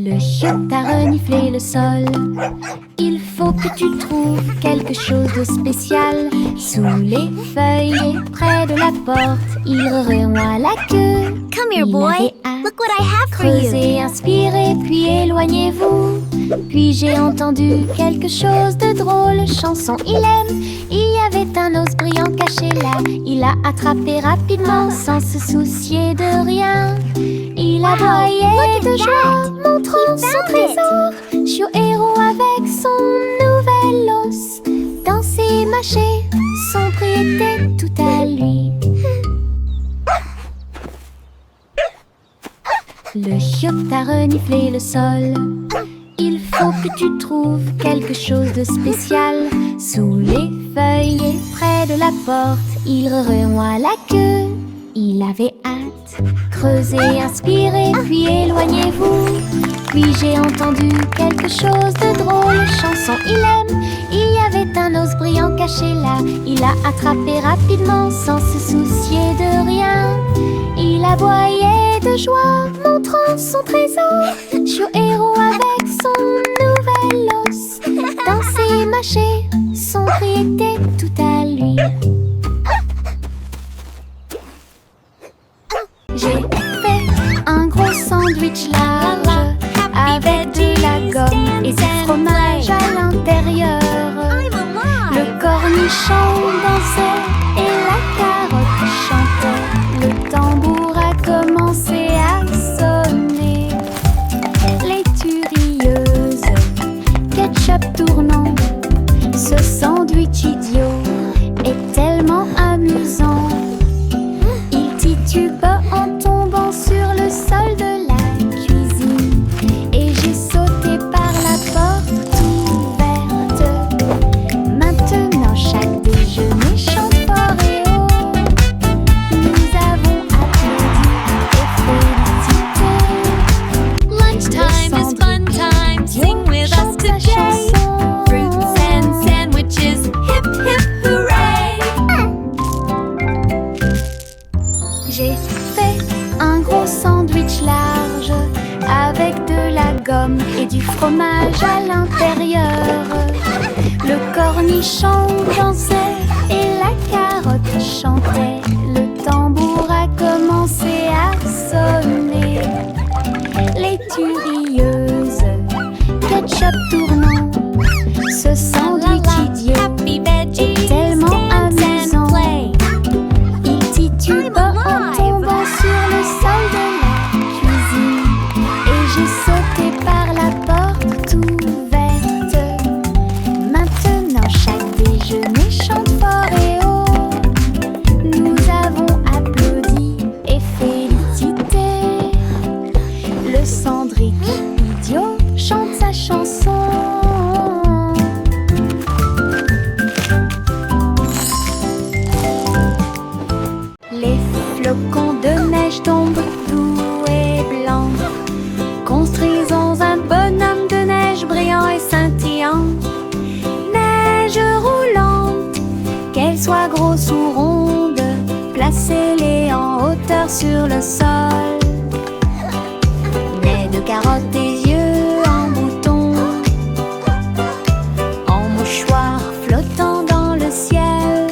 Le chiotte a reniflé le sol. Il faut que tu trouves quelque chose de spécial. Sous les feuilles et près de la porte, il remuait la queue. Come here, Il boy. avait hâte. Look what I have for you. Creusez, inspirez, puis éloignez-vous. Puis j'ai entendu quelque chose de drôle. Chanson, il aime. Il y avait un os brillant caché là. Il l'a attrapé rapidement sans se soucier de rien. Il aboyait de joie, montrant son trésor. Chiot héros avec son nouvel os. Danser, mâcher, son prix était tout à lui. Le chiotte a reniflé le sol. Il faut que tu trouves quelque chose de spécial. Sous les feuilles et près de la porte, il remuait la queue. Il avait hâte. Creusez, inspirez, puis éloignez-vous. Puis j'ai entendu quelque chose de drôle. Chanson, il aime. Il y avait un os brillant caché là. Il l'a attrapé rapidement sans se soucier de rien. Il aboyait de joie, montrant son trésor. Chiot héros avec son nouvel os. Danser, mâcher, son prix était tout à lui. J'ai fait un gros sandwich large avec de la gomme et du fromage à l'intérieur. Le cornichon dansait et la carotte chantait. Le tambour a commencé à sonner. Laitue rieuse, ketchup tournant. Ce sandwich idiot est tellement amusant. Il tituba en tombant sur le sol de la cuisine. Et j'ai sauté par la porte ouverte. Maintenant chaque déjeuner chante fort et haut. Nous avons applaudi et félicité. Lunchtime is fun time. Sing with us today. Fruits and sandwiches. Hip, hip, hooray. J'ai fait un gros sandwich large avec de la gomme et du fromage à l'intérieur. Le cornichon dansait et la carotte chantait. Le tambour a commencé à sonner. Laitue rieuse, ketchup tournant. Ce sandwich idiot Happy veggies. est tellement Dance amusant. and play. Il tituba en tombant sur le sol de la cuisine. Et j'ai sauté par la porte ouverte. Maintenant chaque déjeuner chante fort et haut. Nous avons applaudi et félicité. Le cendric idiot chante sa chanson. Les flocons de neige tombent doux et blancs. Construisons un bonhomme de neige brillant et scintillant. Neige roulante, qu'elle soit grosse ou ronde, placez-les en hauteur sur le sol. Nez de carottes et yeux en bouton, en mouchoir flottant dans le ciel.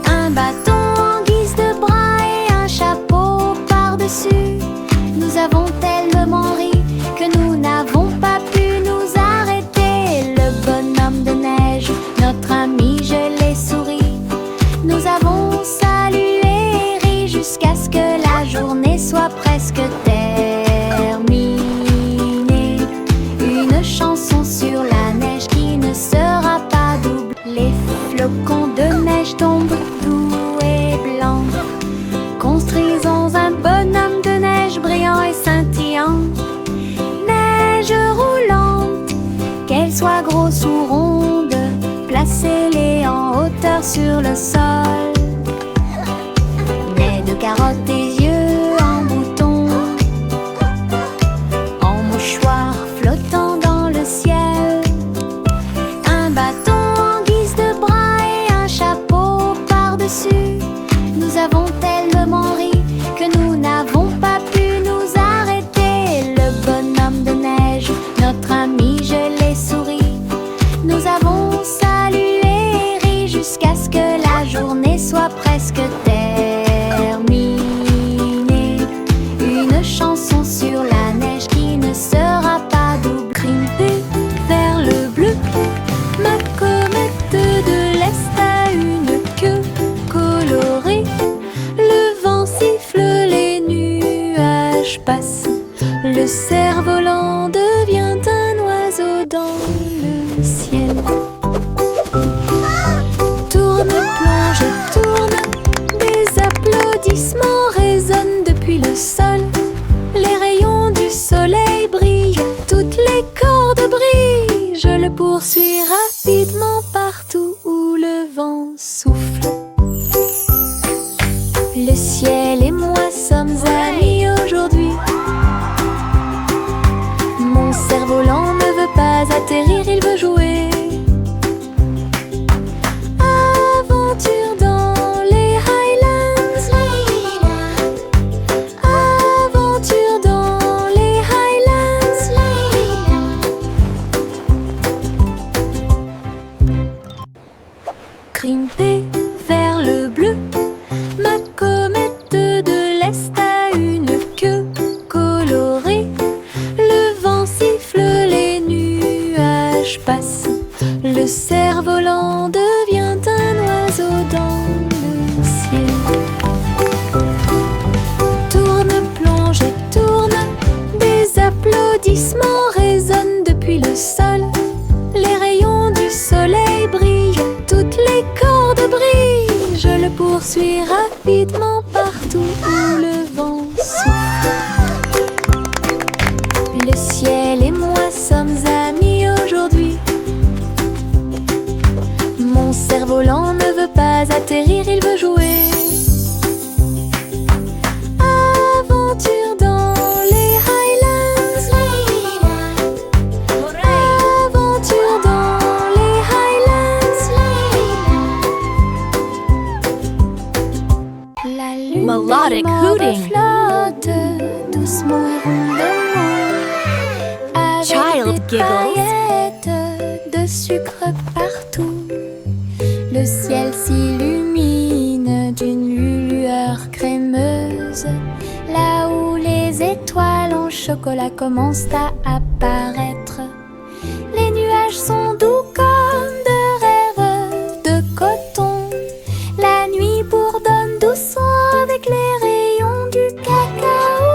Un bâton en guise de bras et un chapeau par-dessus. Nous avons tellement ri que nous n'avons pas pu nous arrêter. Le bonhomme de neige, notre ami, je l'ai souri. Nous avons salué et ri jusqu'à ce que la journée soit presque terminée. Une chanson sur la neige qui ne sera pas double. Les flocons de neige tombent doux et blancs. Construisons un bonhomme de neige brillant et scintillant. Neige roulante, qu'elle soit grosse ou ronde, placez-les en hauteur sur le sol. Nez de carottes et yeux en bouton, en mouchoir flottant dans le ciel. Un bâton en guise de bras et un chapeau par-dessus. Nous avons tellement ri que nous n'avons pas pu nous arrêter. Le bonhomme de cerf-volant devient un oiseau dans le ciel. Tourne, plonge, tourne, des applaudissements résonnent depuis le sol. Les rayons du soleil brillent, toutes les cordes brillent. Je le poursuis rapidement partout où le vent souffle. Le ciel et moi sommes amis aujourd'hui. Mon cerf-volant ne veut pas atterrir, il veut jouer. Aventure dans les Highlands. Aventure dans les Highlands. Grimper vers le bleu. Ma comète de l'Est a une queue colorée. Le vent siffle, les nuages passent. Le cerf-volant devient un oiseau dans le ciel. Tourne, plonge et tourne, des applaudissements résonnent depuis le sol. Les rayons du soleil brillent, toutes les cordes brillent. Je le poursuis rapidement partout où le vent souffle. Le ciel et moi sommes amis aujourd'hui. Mon cerf-volant ne veut pas atterrir, il veut jouer. Aventure dans les Highlands. Aventure dans les Highlands. La lune Melodic hooting. flotte doucement et rondement, avec Child des giggles. paillettes de sucre partout. Le ciel s'illumine d'une lueur crémeuse, là où les étoiles en chocolat commencent à apparaître. Les nuages sont doux comme de rêves de coton. La nuit bourdonne doucement avec les rayons du cacao.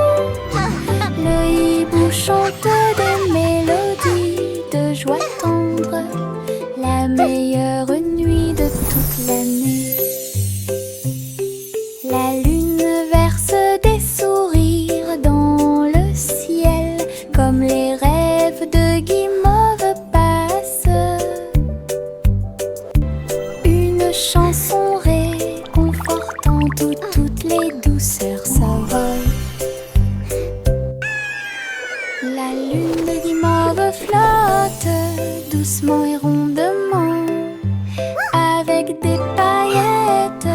Le hibou chante des mélodies de joie tendre, la meilleure nuit de toute l'année. La lune verse des sourires dans le ciel, comme les rêves de guimauve passent. Une chanson réconfortante où toutes les douceurs s'envolent. La lune de guimauve flotte doucement et rondement, avec des paillettes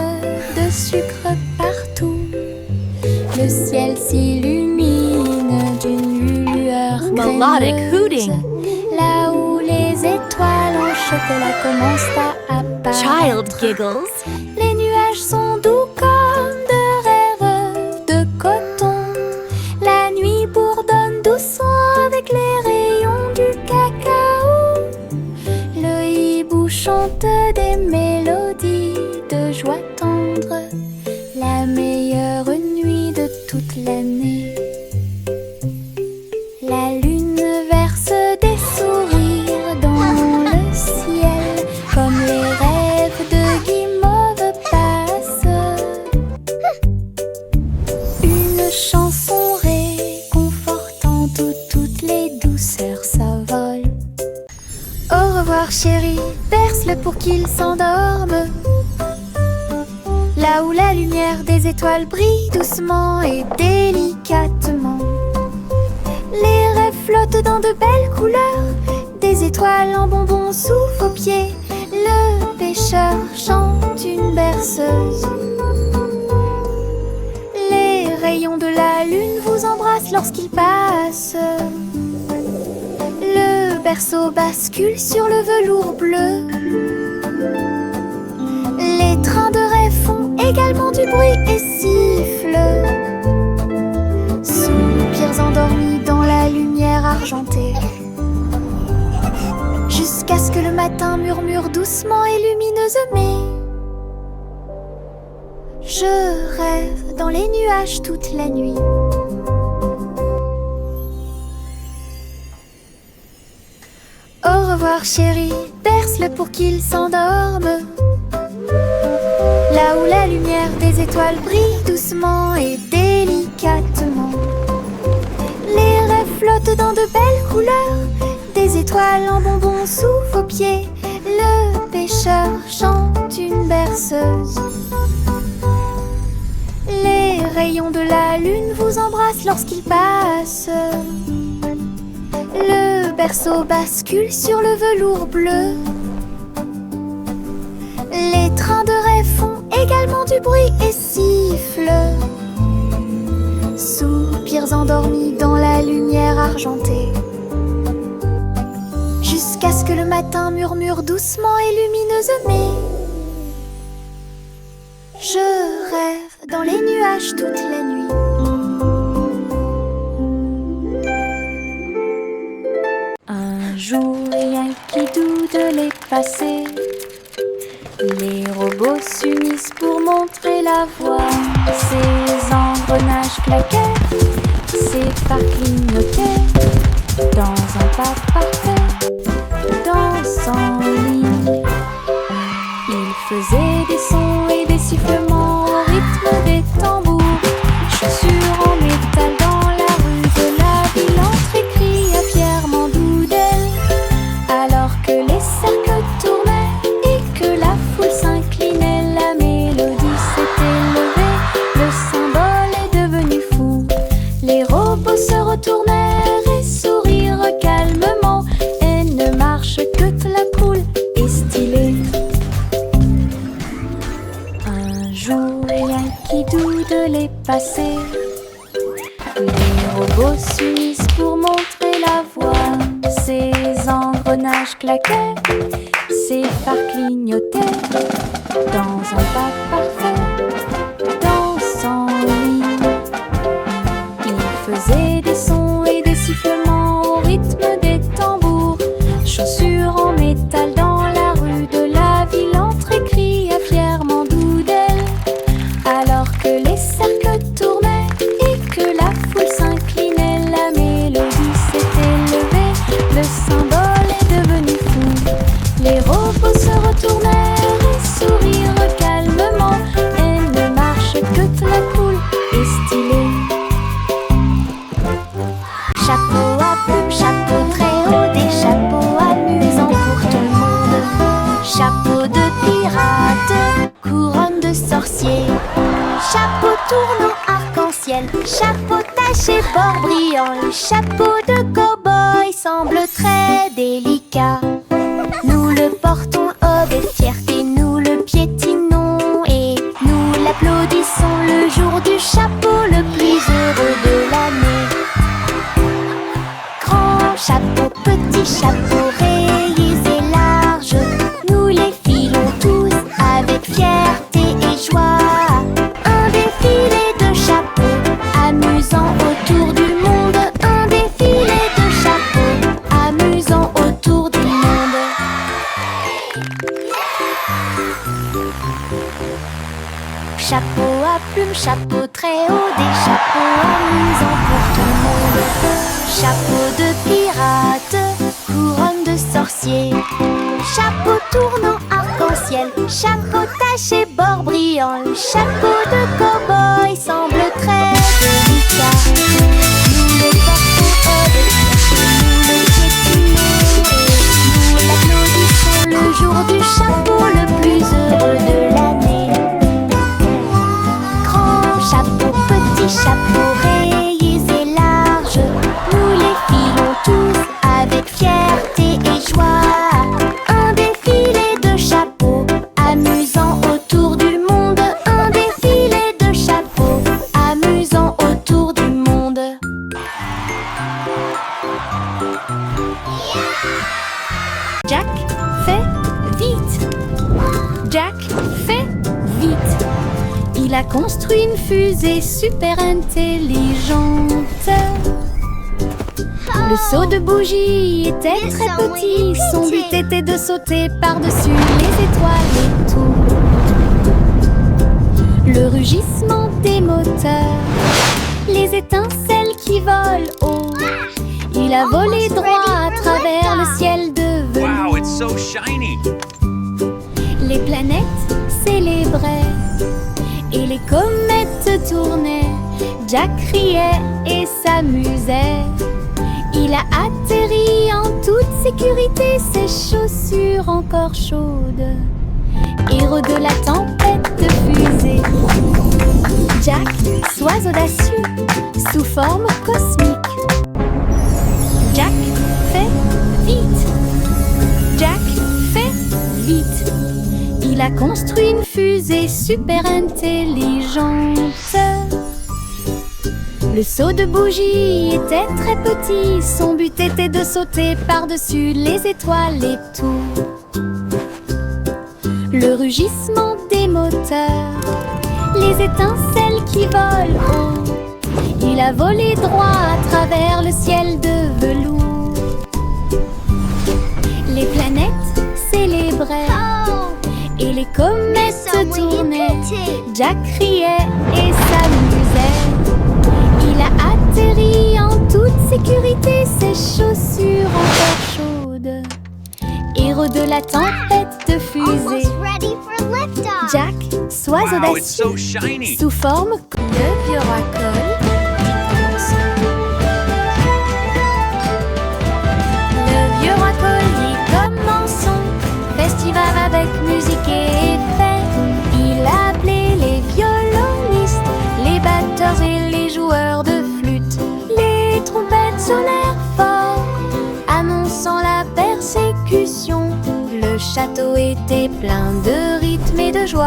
de sucre partout. Le ciel s'illumine d'une lueur Melodic crémeuse, hooting. là où les étoiles en chocolat commencent à apparaître. Child giggles. Les nuages sont doux comme de rêves de coton. La nuit bourdonne doucement avec les rayons du cacao. Le hibou chante des mélodies de joie tendre, la meilleure nuit de toute l'année. La lune verse des sourires dans le ciel, comme les rêves de guimauve passent. Une chanson réconfortante où toutes les douceurs s'envolent. Au revoir chérie, berce-le pour qu'il s'endorme, là où la lumière des étoiles brille doucement et délicatement. Les rêves flottent dans de belles couleurs, des étoiles en bonbons sous vos pieds. Le pêcheur chante une berceuse. Les rayons de la lune vous embrassent lorsqu'il passe. Le berceau bascule sur le velours bleu. Les trains de rêve font également du bruit et sifflent. Soupirs endormis dans la lumière argentée, jusqu'à ce que le matin murmure doucement et lumineusement. Je rêve dans les nuages toute la nuit. revoir chéri, berce-le pour qu'il s'endorme. Là où la lumière des étoiles brille doucement et délicatement. Les rêves flottent dans de belles couleurs, des étoiles en bonbons sous vos pieds. Le pêcheur chante une berceuse. Les rayons de la lune vous embrassent lorsqu'il passe. Le berceau bascule sur le velours bleu. Les trains de rêve font également du bruit et sifflent. Soupirs endormis dans la lumière argentée. Jusqu'à ce que le matin murmure doucement et lumineusement. Je rêve dans les nuages toute la nuit. Un jour, rien qui doute de les passer. Les robots s'unissent pour montrer la voie. Ces engrenages claquaient, ces phares clignotaient. Dans un pas parfait, dansant en ligne, ils faisaient des sons et des sifflements au rythme des tambours. Chaussures en métal dans la rue de la ville, entrée cria fièrement d'Oudel. Alors que les cercles tournaient et que la foule s'inclinait, la mélodie s'était levée, le symbole est devenu fou. Les robots se retournèrent et sourirent calmement, et ne marche que la cool et stylée. Un jour, rien qui doute de les passer. Les robots s'unissent pour montrer la voie. Ces engrenages claquaient, ces phares clignotaient. Dans un pas parfait, dansant en ligne, ils faisaient des sons et des sifflements au rythme des tambours. Chaussures en métal dans la rue de la ville, entrée cria fièrement d'Oudel. Alors que les cercles tournaient et que la foule s'inclinait, la mélodie s'était levée, le symbole est devenu fou. Les robots se retournèrent et sourirent calmement, et ne marche que la cool et stylée. Chapeau à plumes, chapeau très haut, des chapeaux amusants pour tout le monde. Chapeau de pirate, couronne de sorcier. Chapeau tournant arc-en-ciel, chapeau taché bord brillant. Le chapeau de cow-boy semble très délicat. Nous le portons haut et fierté, nous le piétinons et nous l'applaudissons le jour du chapeau le plus heureux de l'année. Grand chapeau, petit chapeau, rayés et larges, nous les filons tous avec fierté et joie. Un défilé de chapeaux, amusant autour du monde. Un défilé de chapeaux, amusant autour du monde. Chapeau à plumes, chapeau très haut, des chapeaux amusants pour tout le monde. Chapeau de pirate, couronne de sorcier. Chapeau tournant arc-en-ciel, chapeau taché bord brillant. Le chapeau de cow-boy semble très délicat. Nous le portons haut et nous le piétinons et nous l'applaudissons le jour du chapeau le plus heureux de l'année. Grand chapeau, petit chapeau, rayés et larges, nous les filons tous avec fierté et joie. Un défilé de chapeaux, amusant autour du monde. Un défilé de chapeaux, amusant autour du monde. Jack fait vite. Jack fait vite. Il a construit une fusée super intelligente. Le seau de bougie était très petit. Son but était de sauter par-dessus les étoiles et tout. Le rugissement des moteurs, les étincelles qui volent haut. Il a volé droit à travers le ciel devenu shiny. Les planètes célébraient et les comètes tournaient. Jack riait et s'amusait. Il a atterri en toute sécurité, ses chaussures encore chaudes. Héros de la tempête de fusée. Jack, sois audacieux, sous forme cosmique. Jack, fais vite. Jack, fais vite. Il a construit une fusée super intelligente. Le seau de bougie était très petit. Son but était de sauter par-dessus les étoiles et tout. Le rugissement des moteurs, les étincelles qui volent haut. Il a volé droit à travers le ciel de velours. Les planètes célébraient et les comètes tournaient. Jack riait et s'amusait. Il a atterri en toute sécurité, ses chaussures encore chaudes. Héros de la tempête de fusée. Jack, sois Wow, it's so audacieux, shiny. sous forme le vieux racole. Le vieux racole dit commençons. Festival avec musique et effet. Il a appelé les violonistes, les batteurs et les joueurs de flûte. Les trompettes sonnèrent fort, annonçant la persécution. Le château était plein de rythme et de joie.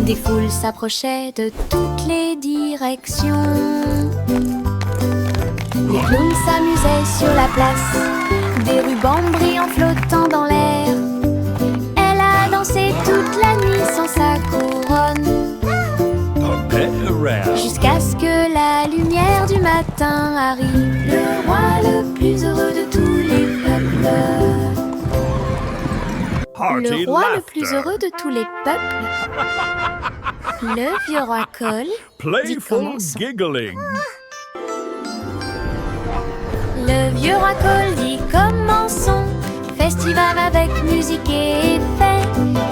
Des foules s'approchaient de toutes les directions. Les clowns s'amusaient sur la place, des rubans brillants flottant dans l'air. Elle a dansé toute la nuit sans sa couronne, jusqu'à ce que la lumière du matin arrive. Le roi le plus heureux de tous les peuples. Le roi le plus heureux de tous les peuples. Le vieux racole dit commençons. giggling. Le vieux racole dit commençons. Festival avec musique et effet.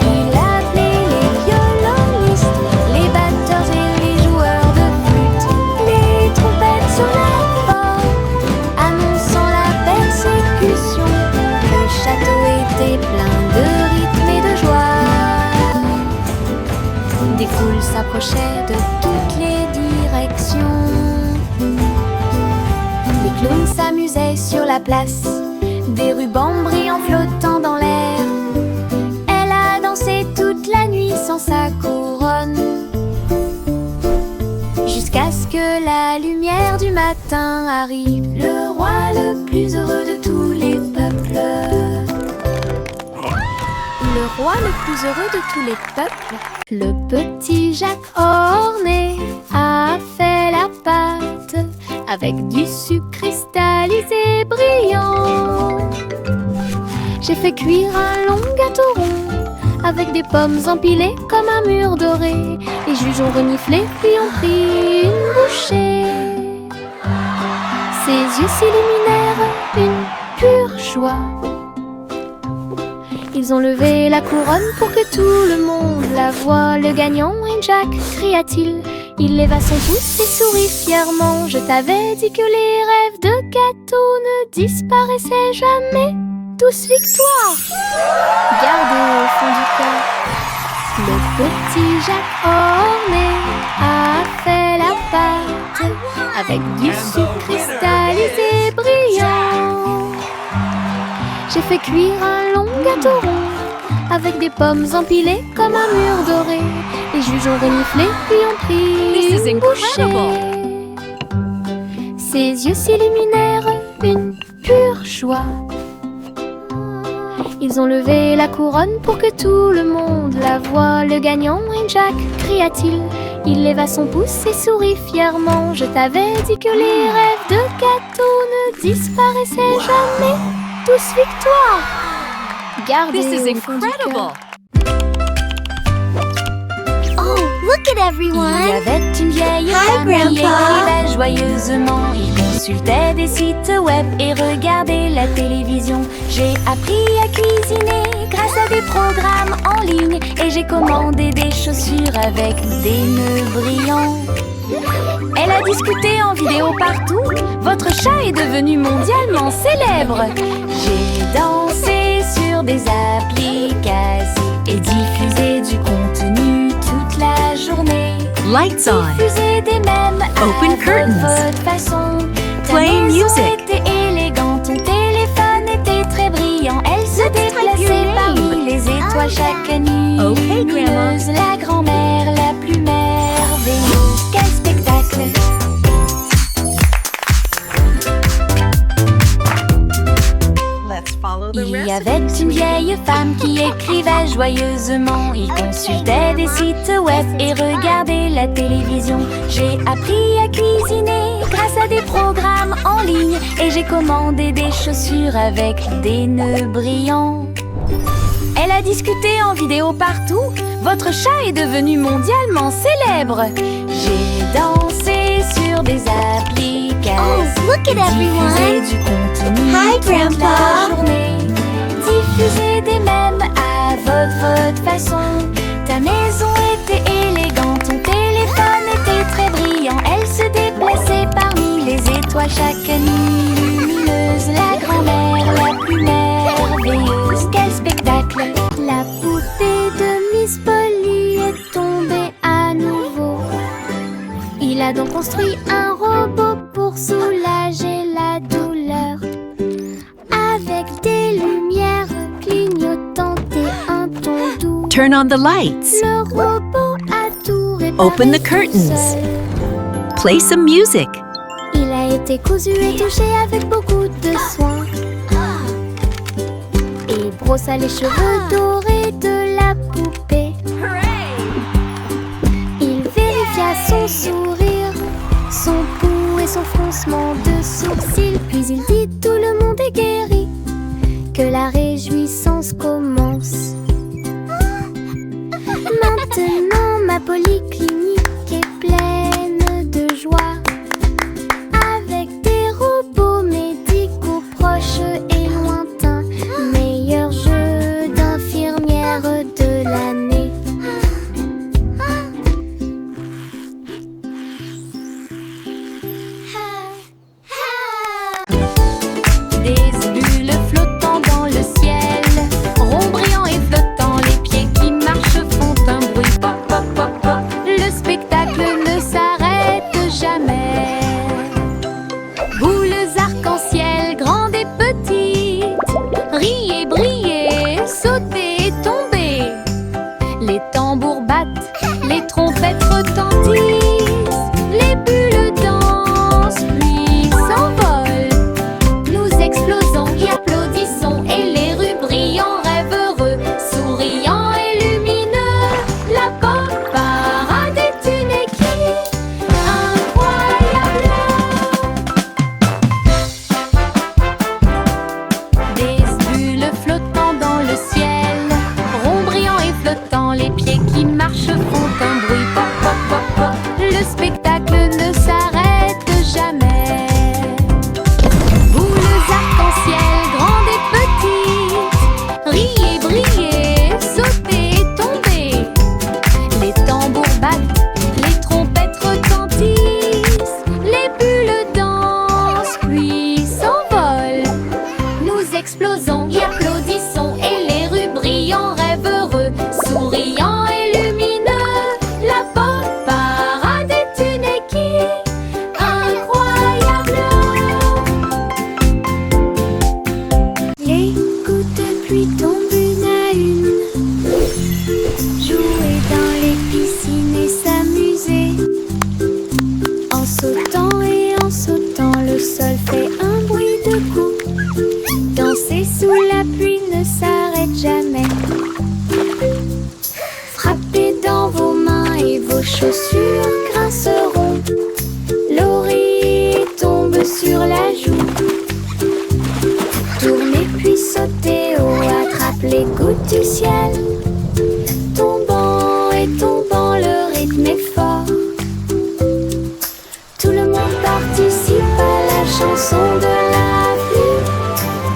Il a appelé les violonistes, les batteurs et les joueurs de flûte. Les trompettes sonnèrent fort, annonçant la persécution. Le château était plein de rythme et de joie. Des foules s'approchaient de toutes les directions. Les clowns s'amusaient sur la place, des rubans brillants flottant dans l'air. Elle a dansé toute la nuit sans sa couronne, jusqu'à ce que la lumière du matin arrive. Le roi le plus heureux de tous les peuples. Le roi le plus heureux de tous les peuples. Le petit Jack orné a fait la pâte avec du sucre cristallisé brillant. J'ai fait cuire un long gâteau rond avec des pommes empilées comme un mur doré. Les juges ont reniflé puis ont pris une bouchée. Ses yeux s'illuminèrent une pure joie. Ils ont levé la couronne pour que tout le monde la voie. Le gagnant est Jack, cria-t-il. Il leva son pouce et sourit fièrement. Je t'avais dit que les rêves de gâteau ne disparaissaient jamais. Tous victoire! Gardez au fond du cœur. Le petit Jack orné a fait la pâte avec du sucre cristallisé brillant. J'ai fait cuire un long gâteau rond avec des pommes empilées comme un mur doré. Les juges ont reniflé puis ont pris une bouchée. Ses yeux s'illuminèrent une pure joie. Ils ont levé la couronne pour que tout le monde la voie. Le gagnant est Jack, cria-t-il. Il leva son pouce et sourit fièrement. Je t'avais dit que les rêves de gâteau ne disparaissaient jamais. Tous victoire! Gardez au fond du cœur. Oh, look at everyone! Il y avait une vieille Hi, famille Grandpa. qui vivait joyeusement. Ils consultaient des sites web et regarder la télévision. J'ai appris à cuisiner grâce à des programmes en ligne. Et j'ai commandé des chaussures avec des nœuds brillants. Elle a discuté en vidéo partout. Votre chat est devenu mondialement célèbre. J'ai dansé sur des applications et diffusé du contenu toute la journée. Lights on. Diffuser des mèmes Open à curtains. votre façon. Ta Play maison music. était élégante, ton téléphone était très brillant. Elle se déplaçait parmi les étoiles chaque nuit. Okay, Grandma. Lumineuse, la grand-mère la plus merveilleuse. Quel spectacle! Let's follow the Il y avait une vieille femme qui écrivait joyeusement. Il consultait des sites web et regardait la télévision. J'ai appris à cuisiner grâce à des programmes en ligne. Et j'ai commandé des chaussures avec des nœuds brillants. Elle a discuté en vidéo partout. Votre chat est devenu mondialement célèbre. J'ai dansé sur des applications. Oh, look at everyone. Diffusé du contenu Hi, toute Grandpa. la journée. Diffuser des mèmes à votre façon. Ta maison était élégante, ton téléphone était très brillant. Elle se déplaçait parmi les étoiles chaque nuit. Lumineuse, la grand-mère la plus merveilleuse. Quel spectacle! La poupée de Miss Polly est tombée à nouveau. Il a donc construit un robot pour soulager la douleur. Avec des lumières clignotantes et un ton doux. Turn on the lights. Le robot a tout réparé. Open the tout curtains. seul. Play some music. Il a été cousu et touché avec beaucoup de soin. Et brossa les cheveux dorés de la poupée. Il vérifia son sourire, son pouls et son froncement de sourcils. Puis il dit: tout le monde est guéri, que la réjouissance commence. Maintenant ma polyclinique est pleine de joie, avec des robots médicaux proches et lointains. Meilleur jeu d'infirmière de l'année. Des bulles flottant dans le ciel, ronds brillants et flottants, les pieds qui marchent font un bruit pop pop pop pop. Le spectacle ne s'arrête jamais. Boules arc-en-ciel, grandes et petites, riez, brillez, sautez et tombez. Les tambours battent, les trompettes retentissent, les bulles dansent puis s'envolent. Nous explosons et applaudissons, et les rues brillent en rêve heureux, souriants et lumineux. La pop parade est une équipe incroyable. Des bulles flottant dans le ciel, ronds brillants et flottants, les pieds qui marchent font un bruit pop pop pop pop. Le spectacle ne s'arrête jamais. Boules arc-en-ciel, grandes et petites, riez, brillez, sautez et tombez. Les tambours battent, les trompettes retentissent, les bulles dansent puis s'envolent. Nous explosons et applaudissons, et les rues brillent en rêve heureux, souriants et lumineux. La pop parade est une équipe incroyable. Les gouttes de pluie tombent une à une, jouer dans les piscines et s'amuser. En sautant et en sautant, le sol fait un bruit de coups. Danser sous la pluie ne s'arrête jamais. Frappez dans vos mains et vos chaussures grinceront. L'oreiller tombe sur la joue. Tournez puis sautez haut, attrape les gouttes du ciel. Tombant et tombant, le rythme est fort. Tout le monde participe à la chanson. chanson de la pluie.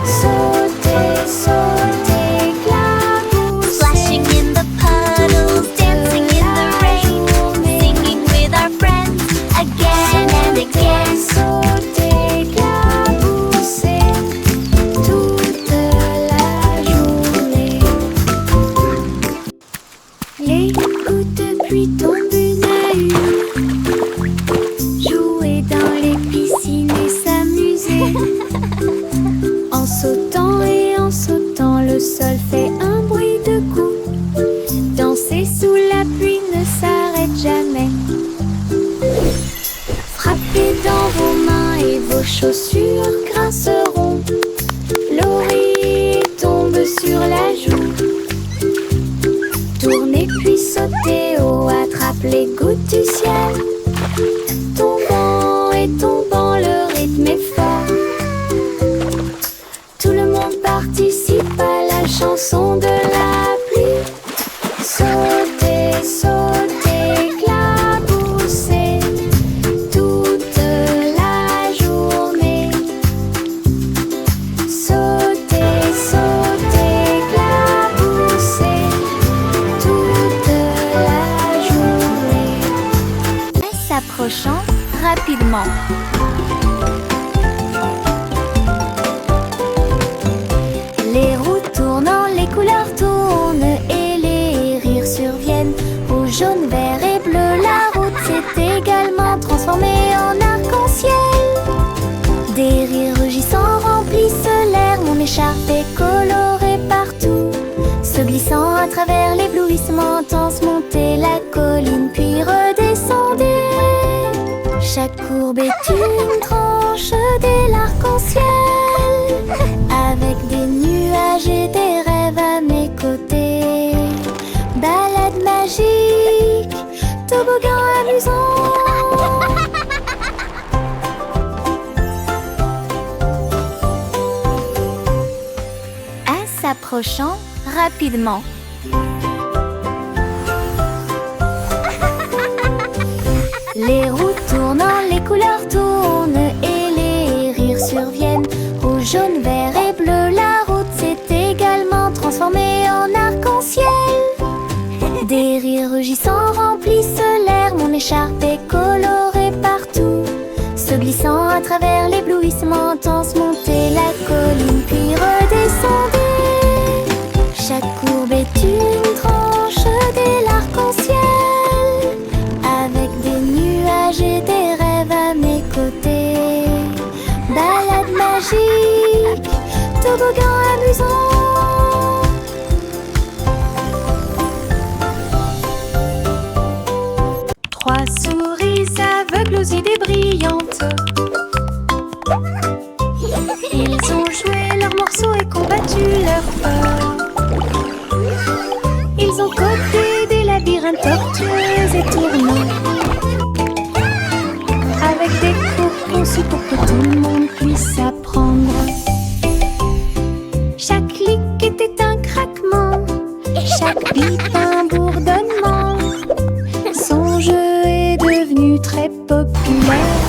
Sautez, sautez, éclaboussez. Splashing in the puddles, dancing in the rain, singing with our friends again and again. Sautez, éclaboussez toute la journée. Les gouttes de pluie tombent une à une. Jouer dans les piscines et s'amuser. En sautant, le sol fait un bruit de coups. Danser sous la pluie ne s'arrête jamais. Frappez dans vos mains et vos chaussures grinceront. L'oreiller tombe sur la joue. Tournez puis sautez haut, attrape les gouttes du ciel. Tombant et tombant, le rythme est fort. Tout le monde participe à la chanson de la pluie. Sautez, sautez, éclaboussez toute la journée. Sautez, sautez, éclaboussez toute la journée. S'approchant rapidement. Les roues tournant, les couleurs tournent et les rires surviennent. Rouge, jaune, vert et bleu, la route s'est également transformée en arc-en-ciel. Des rires rugissants remplissent l'air, mon écharpe est colorée partout. Se glissant à travers l'éblouissement intense, montez la colline puis redescendez. Chaque courbe est une tranche de l'arc-en-ciel. Avec des nuages et des rêves à mes côtés. Balade magique, toboggan amusant. S'approchant rapidement. Les roues tournant, les couleurs tournent et les rires surviennent. Rouge, jaune, vert et bleu, la route s'est également transformée en arc-en-ciel. Des rires rugissants remplissent l'air, mon écharpe est colorée partout. Se glissant à travers l'éblouissement intense, montez la colline puis redescendez. Chaque courbe est une tranche de l'arc-en-ciel. Avec des nuages et des rêves à mes côtés. Balade magique, toboggan amusant. 3 souris aveugles aux idées brillantes. Ils ont joué leur morceau et combattu leur peur. Ils ont codé des labyrinthes tortueux et tournants, avec des cours conçus pour que tout le monde puisse apprendre. Chaque clic était un craquement, chaque bip un bourdonnement. Son jeu est devenu très populaire.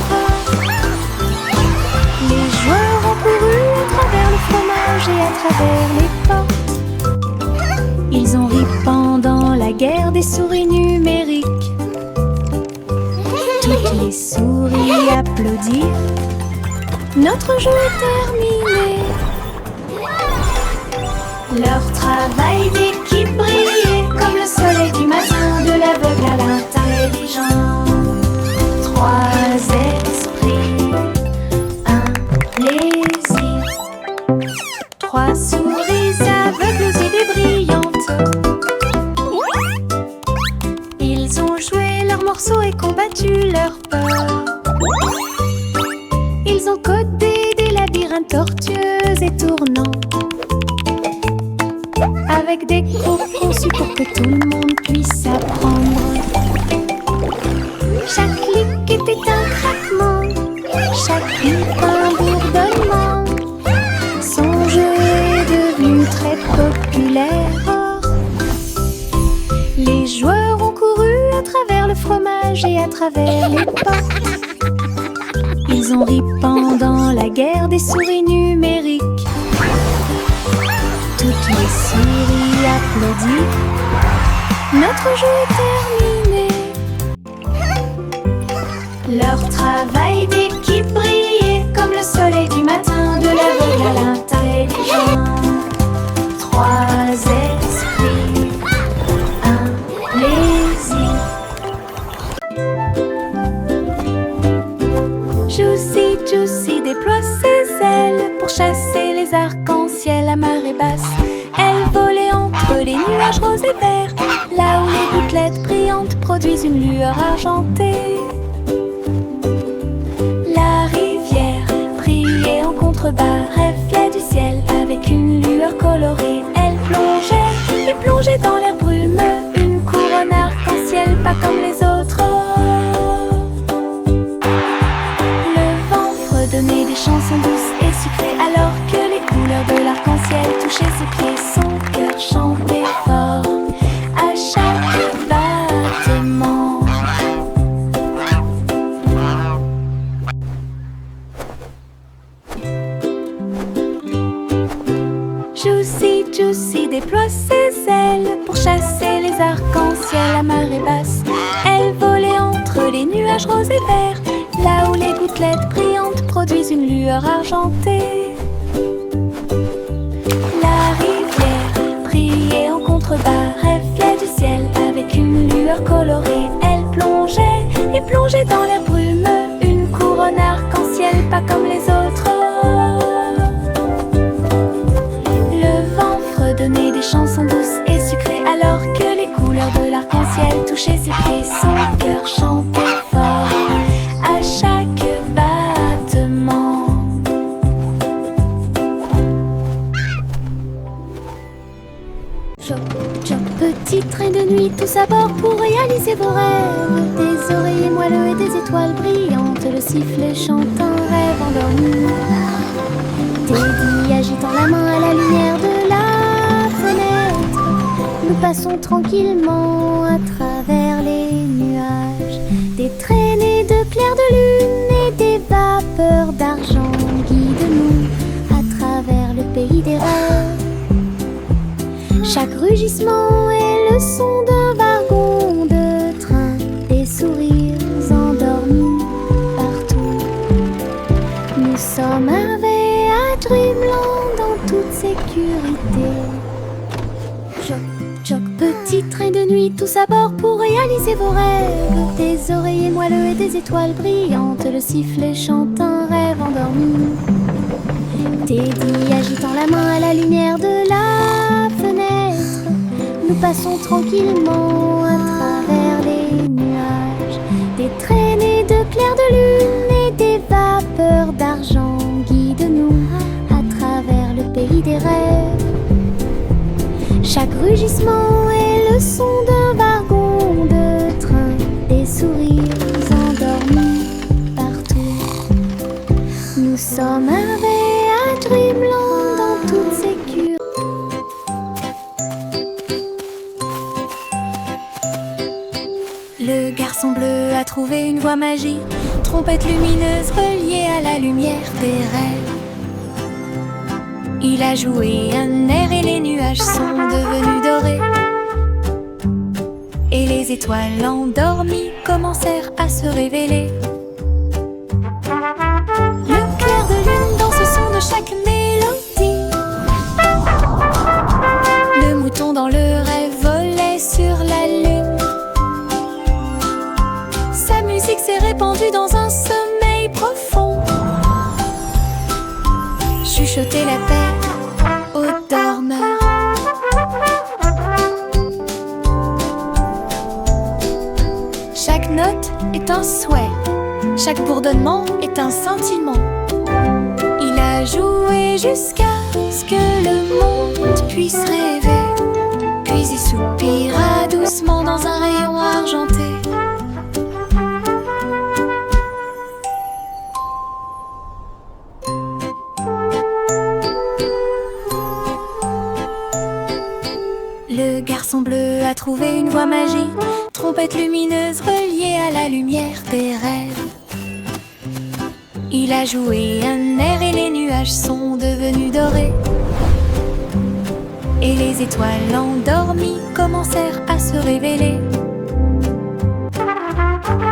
Les joueurs ont couru à travers le fromage et à travers les portes. Ils ont ri pendant la guerre des souris numériques. Toutes les souris applaudirent. Notre jeu est terminé. Leur travail d'équipe brillait comme le soleil du matin, de l'aveugle à l'intelligent. 3 esprits, un plaisir. 3 souris aveugles aux idées brillantes. Ils ont joué leur morceau et combattu leur peur. Ils ont codé des labyrinthes tortueux et tournants, avec des cours conçus pour que tout le monde puisse apprendre. Chaque clic était un craquement, chaque bip un bourdonnement. Son jeu est devenu très populaire. Les joueurs ont couru à travers le fromage et à travers les portes. Ils Ils ont ri pendant la guerre des souris numériques. Toutes les souris applaudissent. Notre jeu est terminé. Leur travail d'équipe brillait comme le soleil du matin, de l'aveugle à l'intelligent. Trois esprits, un plaisir. Juicy, Juicy déploie ses ailes pour chasser les arcs-en-ciel à marée basse. Elle volait entre les nuages roses et verts, là où les gouttelettes brillantes produisent une lueur argentée. La rivière brillait en contrebas, reflet du ciel avec une lueur colorée. Elle plongeait et plongeait dans l'air brumeux, une couronne arc-en-ciel pas comme les autres. Donner des chansons douces et sucrées alors que les couleurs de l'arc-en-ciel touchaient ses pieds. Son cœur chantait fort à chaque battement. Juicy, Juicy déploie ses ailes pour chasser les arcs-en-ciel à marée basse. Elle volait entre les nuages roses et verts, là où les gouttelettes brillantes produisent une lueur argentée. La rivière brillait en contrebas, reflet du ciel avec une lueur colorée. Elle plongeait et plongeait dans l'air brumeux, une couronne arc-en-ciel pas comme les autres. Le vent fredonnait des chansons douces et sucrées alors que les couleurs de l'arc-en-ciel touchaient ses pieds. Son cœur chantait fort à chaque battement. Choc, choc, petit train de nuit, tous à bord pour réaliser vos rêves. Des oreillers moelleux et des étoiles brillantes, le sifflet chante un rêve endormi. Teddy agitant la main à la lumière de la fenêtre. Nous passons tranquillement à travers les nuages. Des traînées de clairs de lune et des vapeurs d'argent guident-nous à travers le pays des rêves. Chaque rugissement est le son d'un wagon de train, des sourires endormis partout. Nous sommes arrivés à Dreamland en toute sécurité. Choc, choc, petit train de nuit, tous à bord pour réaliser vos rêves. Des oreillers moelleux et des étoiles brillantes, le sifflet chante un rêve endormi. Teddy agitant la main à la lumière de la fenêtre. Nous passons tranquillement à travers les nuages. Des traînées de clairs de lune et des vapeurs d'argent guident-nous à travers le pays des rêves. Chaque rugissement est le son d'un wagon de train, des sourires endormis partout. Nous sommes arrivés à Dreamland en toute sécurité. Le garçon bleu a trouvé une voie magique, trompette lumineuse reliée à la lumière des rêves. Il a joué un air et les nuages sont devenus dorés. Et les étoiles endormies commencèrent à se révéler. Le clair de lune dans ce son de chaque mélodie. Le mouton dans le rêve volait sur la lune. Sa musique s'est répandue dans un sommeil profond. Chuchoter la paix aux dormeurs. Chaque note est un souhait, chaque bourdonnement est un sentiment. Il a joué jusqu'à ce que le monde puisse rêver. Puis il soupira doucement dans un rayon argenté. Le garçon bleu a trouvé une voie magique, trompette lumineuse reliée à la lumière des rêves. Il a joué un air et les nuages sont devenus dorés. Et les étoiles endormies commencèrent à se révéler.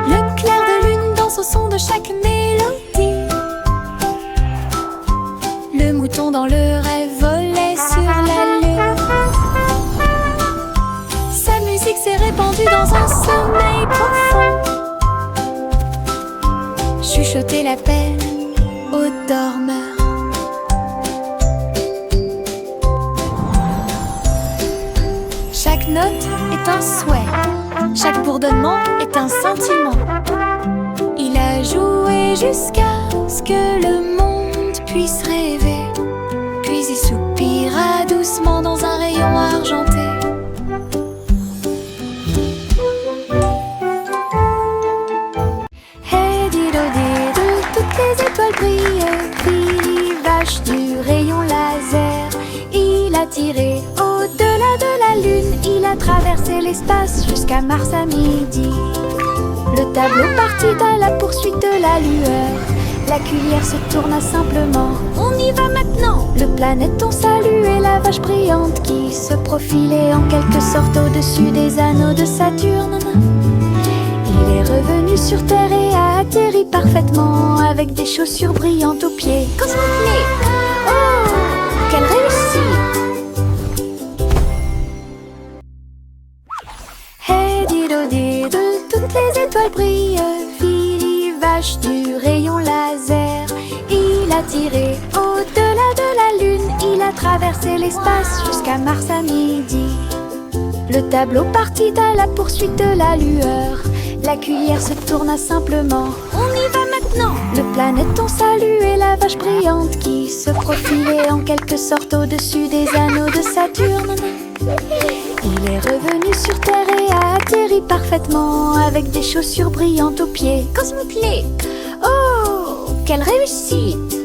Le clair de lune danse au son de chaque mélodie. Le mouton dans le rêve volait sur la lune. Sa musique s'est répandue dans un sommeil profond. Chuchoter la peine aux dormeurs. Chaque note est un souhait, chaque bourdonnement est un sentiment. Il a joué jusqu'à ce que le monde puisse rêver. Puis il soupira doucement dans un rayon argenté. Hey dido dido, toutes les étoiles brillent. Billy vache du rayon laser. Il a tiré au-delà de la lune. Il a traversé l'espace jusqu'à Mars à midi. Le tableau partit à la poursuite de la lueur. La cuillère se tourna simplement. On y va maintenant. Le planéton saluait la vache brillante qui se profilait en quelque sorte au-dessus des anneaux de Saturne. Il est revenu sur Terre et a atterri parfaitement avec des chaussures brillantes aux pieds. Cosmic! Oh, quelle réussite! Hey dido dido, toutes les étoiles brillent. Billy vache du rayon laser. Il a tiré au-delà de la lune. Il a traversé l'espace jusqu'à Mars à midi. Le tableau partit à la poursuite de la lueur. La cuillère se tourna simplement. On y va maintenant. Le planéton saluait la vache brillante qui se profilait en quelque sorte au-dessus des anneaux de Saturne. Il est revenu sur Terre et a atterri parfaitement avec des chaussures brillantes aux pieds. Cosmic Leap! Oh, quelle réussite!